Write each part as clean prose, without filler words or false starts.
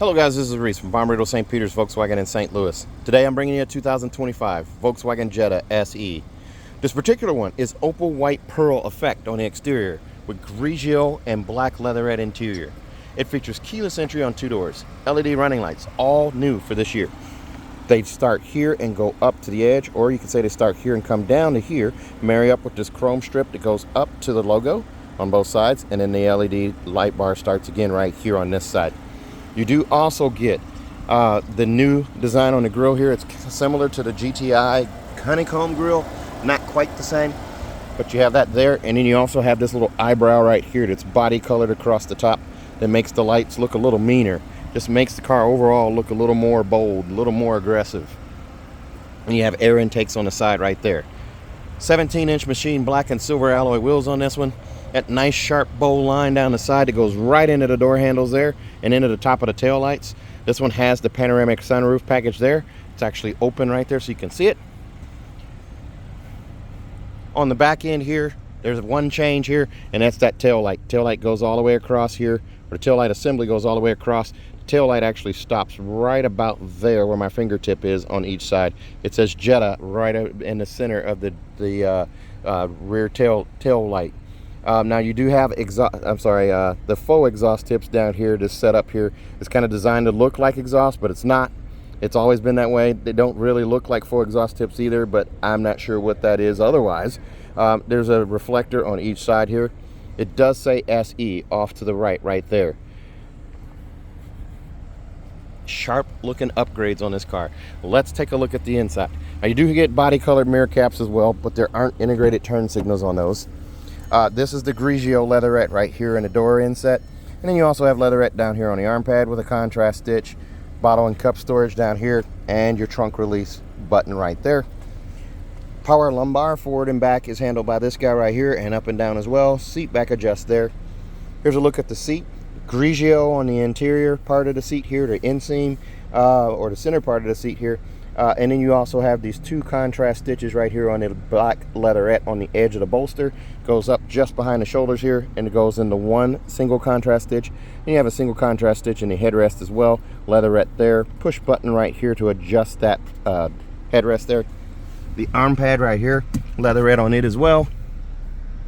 Hello guys, this is Reese from Bomberito St. Peter's Volkswagen in St. Louis. Today I'm bringing you a 2025 Volkswagen Jetta SE. This particular one is opal white pearl effect on the exterior with Grigio and black leatherette interior. It features keyless entry on 2 doors, LED running lights, all new for this year. They start here and go up to the edge, or you can say they start here and come down to here, marry up with this chrome strip that goes up to the logo on both sides, and then the LED light bar starts again right here on this side. You do also get the new design on the grille here. It's similar to the GTI honeycomb grille, not quite the same, but you have that there. And then you also have this little eyebrow right here that's body colored across the top that makes the lights look a little meaner. Just makes the car overall look a little more bold, a little more aggressive. And you have air intakes on the side right there. 17-inch machine black and silver alloy wheels on this one. That nice sharp bowl line down the side that goes right into the door handles there and into the top of the tail lights. This one has the panoramic sunroof package there. It's actually open right there so you can see it. On the back end here, there's one change here, and that's that tail light. Tail light goes all the way across here, or the tail light assembly goes all the way across. The tail light actually stops right about there where my fingertip is on each side. It says Jetta right in the center of the rear tail light. Now you do have the faux exhaust tips down here. This setup here is kind of designed to look like exhaust, but it's not. It's always been that way. They don't really look like faux exhaust tips either, but I'm not sure what that is otherwise. There's a reflector on each side here. It does say SE off to the right there. Sharp looking upgrades on this car. Let's take a look at the inside. Now you do get body colored mirror caps as well, but there aren't integrated turn signals on those. This is the Grigio leatherette right here in the door inset. And then you also have leatherette down here on the arm pad with a contrast stitch, bottle and cup storage down here, and your trunk release button right there. Power lumbar forward and back is handled by this guy right here, and up and down as well. Seat back adjust there. Here's a look at the seat. Grigio on the interior part of the seat here, the inseam, or the center part of the seat here. And then you also have these 2 contrast stitches right here on the black leatherette on the edge of the bolster. Goes up just behind the shoulders here, and it goes into one single contrast stitch. And you have a single contrast stitch in the headrest as well. Leatherette there. Push button right here to adjust that headrest there. The arm pad right here, leatherette on it as well.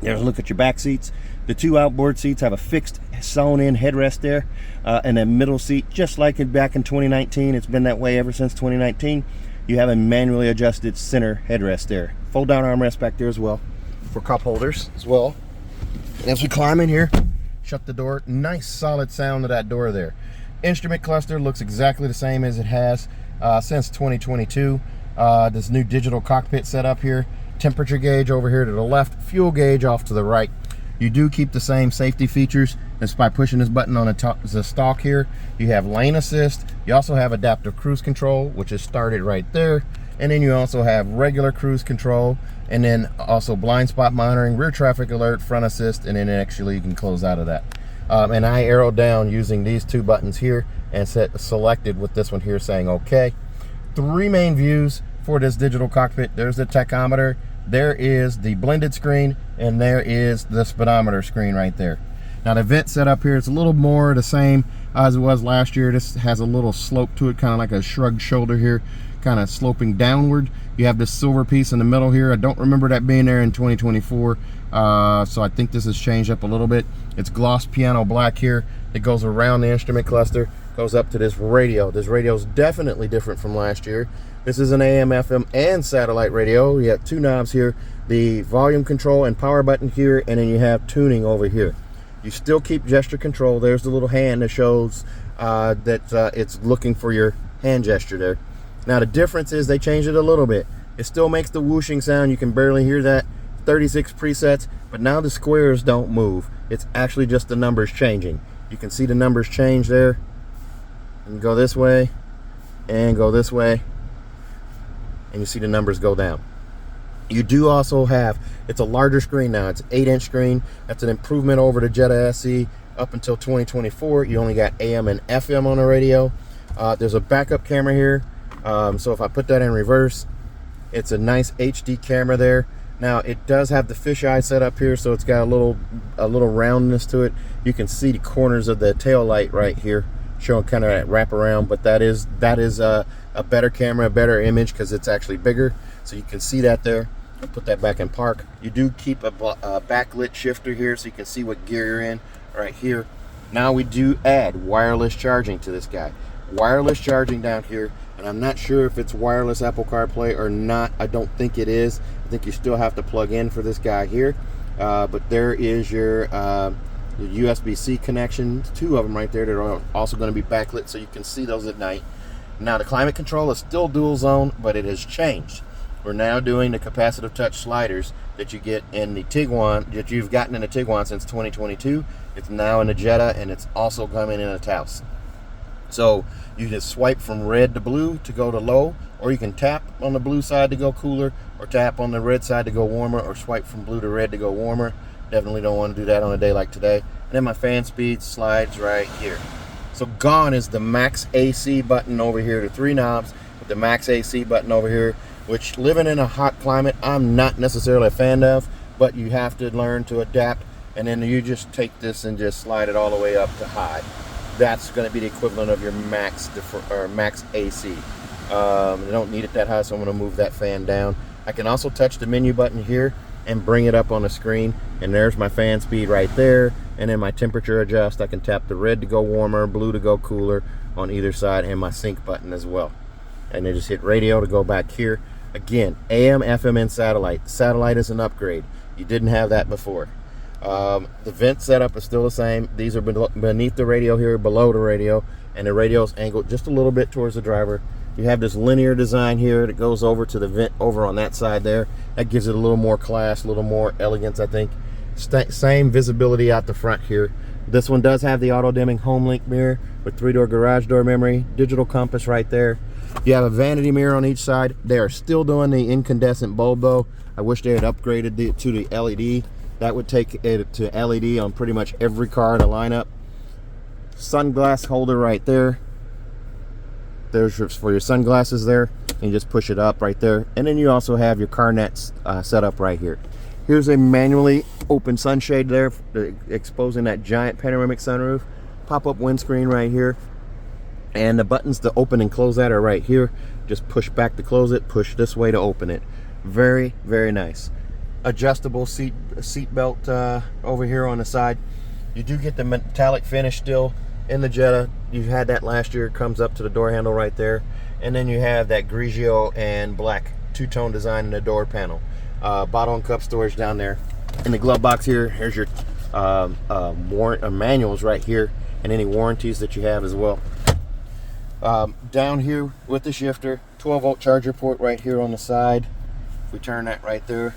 There's a look at your back seats. The 2 outboard seats have a fixed sewn in headrest there, and that middle seat, just like it back in 2019, it's been that way ever since 2019. You have a manually adjusted center headrest there. Fold down armrest back there as well for cup holders as well. And as we climb in here, shut the door. Nice solid sound of that door there. Instrument cluster looks exactly the same as it has since 2022. This new digital cockpit setup here. Temperature gauge over here to the left, fuel gauge off to the right. You do keep the same safety features. That's by pushing this button on the stalk here. You have lane assist. You also have adaptive cruise control, which is started right there. And then you also have regular cruise control, and then also blind spot monitoring, rear traffic alert, front assist, and then actually you can close out of that. And I arrowed down using these 2 buttons here and selected with this one here saying okay. 3 main views for this digital cockpit. There's the tachometer, there is the blended screen, and there is the speedometer screen right there. Now the vent setup here, it's a little more the same as it was last year. This has a little slope to it, kind of like a shrugged shoulder here, kind of sloping downward. You have this silver piece in the middle here. I don't remember that being there in 2024, so I think this has changed up a little bit. It's gloss piano black here. It goes around the instrument cluster, goes up to this radio. This radio is definitely different from last year. This is an AM, FM, and satellite radio. You have 2 knobs here, the volume control and power button here, and then you have tuning over here. You still keep gesture control. There's the little hand that shows that it's looking for your hand gesture there. Now the difference is they changed it a little bit. It still makes the whooshing sound. You can barely hear that. 36 presets, but now the squares don't move. It's actually just the numbers changing. You can see the numbers change there. And go this way, and go this way, and you see the numbers go down. You do also have, it's a larger screen now. It's an 8-inch screen. That's an improvement over the Jetta SE. Up until 2024, you only got AM and FM on the radio. There's a backup camera here. So if I put that in reverse, it's a nice HD camera there. Now it does have the fisheye set up here, so it's got a little roundness to it. You can see the corners of the tail light right here showing kind of that wraparound, but that is a better camera, a better image, because it's actually bigger, so you can see that there. I'll put that back in park. You do keep a backlit shifter here, so you can see what gear you're in right here. Now we do add wireless charging to this guy. Wireless charging down here, and I'm not sure if it's wireless Apple CarPlay or not. I don't think it is. I think you still have to plug in for this guy here. But there is your USB-C connection, 2 of them right there that are also going to be backlit, so you can see those at night. Now the climate control is still dual zone, but it has changed. We're now doing the capacitive touch sliders that you get in the Tiguan, that you've gotten in the Tiguan since 2022. It's now in the Jetta, and it's also coming in a Taos. So you just swipe from red to blue to go to low, or you can tap on the blue side to go cooler, or tap on the red side to go warmer, or swipe from blue to red to go warmer. Definitely don't want to do that on a day like today. And then my fan speed slides right here. So gone is the max AC button over here, the 3 knobs with the max AC button over here, which, living in a hot climate, I'm not necessarily a fan of, but you have to learn to adapt. And then you just take this and just slide it all the way up to high. That's going to be the equivalent of your max AC. I don't need it that high, so I'm going to move that fan down. I can also touch the menu button here and bring it up on the screen, and there's my fan speed right there. And then my temperature adjust. I can tap the red to go warmer, blue to go cooler on either side, and my sync button as well. And then just hit radio to go back here. Again, AM, FM, and satellite. Satellite is an upgrade. You didn't have that before. The vent setup is still the same. These are beneath the radio here, below the radio, and the radio is angled just a little bit towards the driver. You have this linear design here that goes over to the vent over on that side there. That gives it a little more class, a little more elegance, I think. Same visibility out the front here. This one does have the auto dimming home link mirror with 3-door garage door memory, digital compass right there. You have a vanity mirror on each side. They are still doing the incandescent bulb though. I wish they had upgraded it to the LED. That would take it to LED on pretty much every car in the lineup. Sunglass holder right there. There's for your sunglasses there. And you just push it up right there. And then you also have your car nets set up right here. Here's a manually open sunshade there, exposing that giant panoramic sunroof. Pop-up windscreen right here. And the buttons to open and close that are right here. Just push back to close it, push this way to open it. Very, very nice. Adjustable seat belt over here on the side. You do get the metallic finish still in the Jetta. You've had that last year. It comes up to the door handle right there. And then you have that Grigio and black two-tone design in the door panel. Bottle and cup storage down there. In the glove box here, here's your manuals right here, and any warranties that you have as well. Down here with the shifter, 12-volt charger port right here on the side. If we turn that right there,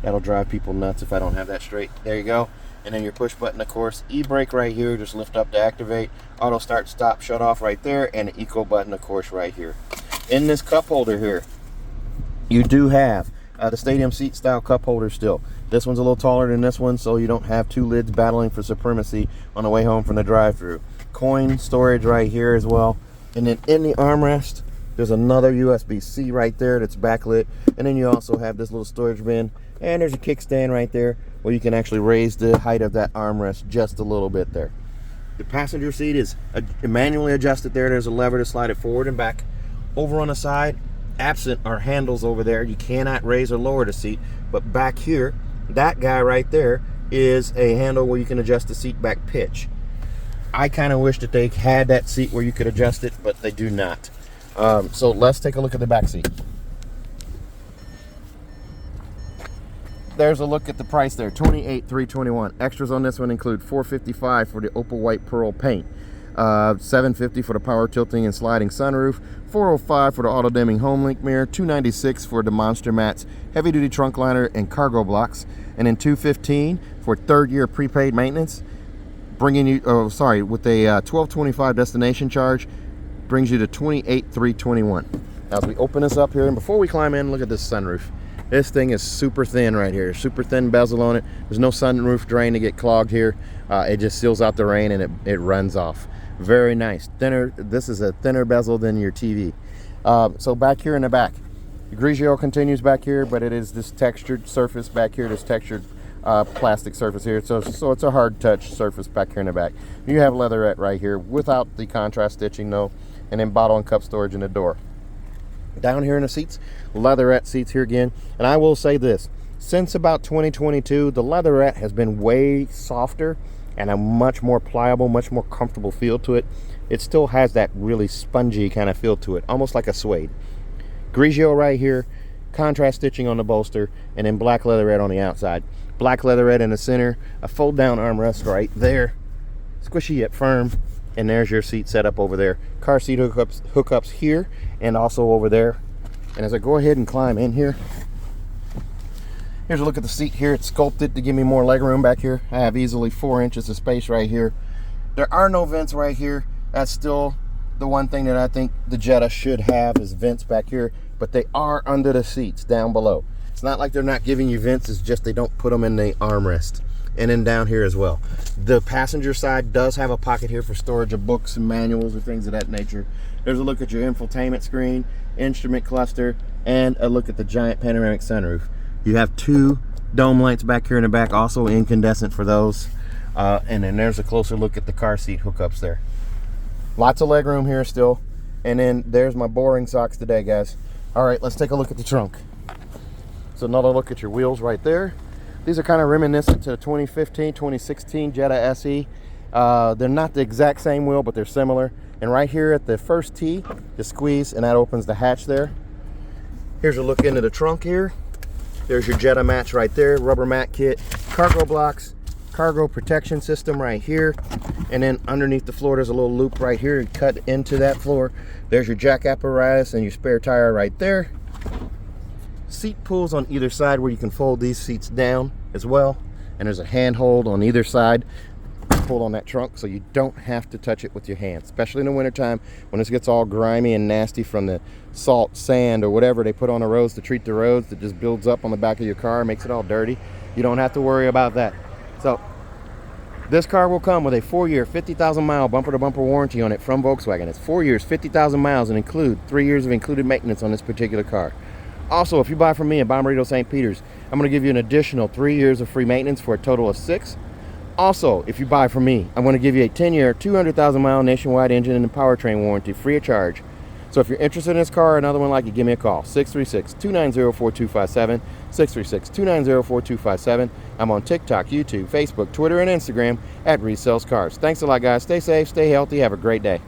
that'll drive people nuts if I don't have that straight. There you go. And then your push button, of course. E-brake right here, just lift up to activate. Auto start, stop, shut off right there. And the eco button, of course, right here. In this cup holder here, you do have the stadium seat style cup holder still. This one's a little taller than this one, so you don't have 2 lids battling for supremacy on the way home from the drive-thru. Coin storage right here as well. And then in the armrest, there's another USB-C right there that's backlit. And then you also have this little storage bin. And there's a kickstand right there where you can actually raise the height of that armrest just a little bit there. The passenger seat is manually adjusted there. There's a lever to slide it forward and back. Over on the side, absent are handles over there. You cannot raise or lower the seat. But back here, that guy right there is a handle where you can adjust the seat back pitch. I kind of wish that they had that seat where you could adjust it, but they do not. So let's take a look at the back seat. There's a look at the price there, $28,321. Extras on this one include $455 for the Opal white pearl paint, $750 for the power tilting and sliding sunroof, $405 for the auto dimming home link mirror, $296 for the monster mats, heavy duty trunk liner and cargo blocks, and then $215 for 3rd year prepaid maintenance, bringing you, with a $1225 destination charge, brings you to $28,321. Now as we open this up here, and before we climb in, look at this sunroof. This thing is super thin right here, super thin bezel on it. There's no sunroof drain to get clogged here. It just seals out the rain and it runs off. Very nice. Thinner. This is a thinner bezel than your TV. So back here in the back, the Grigio continues back here, but it is this textured surface back here, this textured plastic surface here, so it's a hard touch surface back here in the back. You have leatherette right here without the contrast stitching though, and then bottle and cup storage in the door. Down here in the seats, leatherette seats here again. And I will say this, since about 2022, the leatherette has been way softer and a much more pliable, much more comfortable feel to it. It still has that really spongy kind of feel to it, almost like a suede. Grigio right here, contrast stitching on the bolster, and then black leatherette on the outside. Black leatherette in the center, a fold down armrest right there, squishy yet firm, and there's your seat setup over there. Car seat hookups here and also over there. And as I go ahead and climb in here, here's a look at the seat here. It's sculpted to give me more leg room back here. I have easily 4 inches of space right here. There are no vents right here. That's still the one thing that I think the Jetta should have, is vents back here, but they are under the seats down below. It's not like they're not giving you vents, it's just they don't put them in the armrest. And then down here as well. The passenger side does have a pocket here for storage of books and manuals or things of that nature. There's a look at your infotainment screen, instrument cluster, and a look at the giant panoramic sunroof. You have 2 dome lights back here in the back, also incandescent for those. And then there's a closer look at the car seat hookups there. Lots of leg room here still. And then there's my boring socks today, guys. All right, let's take a look at the trunk. So another look at your wheels right there. These are kind of reminiscent to the 2015, 2016 Jetta SE. They're not the exact same wheel, but they're similar. And right here at the first T, you squeeze and that opens the hatch there. Here's a look into the trunk here. There's your Jetta match right there, rubber mat kit, cargo blocks, cargo protection system right here. And then underneath the floor, there's a little loop right here cut into that floor. There's your jack apparatus and your spare tire right there. Seat pulls on either side where you can fold these seats down as well, and there's a handhold on either side to pull on that trunk, so you don't have to touch it with your hands, especially in the wintertime when this gets all grimy and nasty from the salt, sand, or whatever they put on the roads to treat the roads, that just builds up on the back of your car, makes it all dirty. You don't have to worry about that. So this car will come with a 4-year 50,000 mile bumper to bumper warranty on it from Volkswagen. It's 4 years 50,000 miles and include 3 years of included maintenance on this particular car. Also, if you buy from me in Bommarito St. Peters, I'm going to give you an additional 3 years of free maintenance for a total of 6. Also, if you buy from me, I'm going to give you a 10-year, 200,000 mile nationwide engine and powertrain warranty free of charge. So if you're interested in this car or another one like it, give me a call. 636-290-4257, 636-290-4257. I'm on TikTok, YouTube, Facebook, Twitter, and Instagram at Resells Cars. Thanks a lot, guys. Stay safe, stay healthy, have a great day.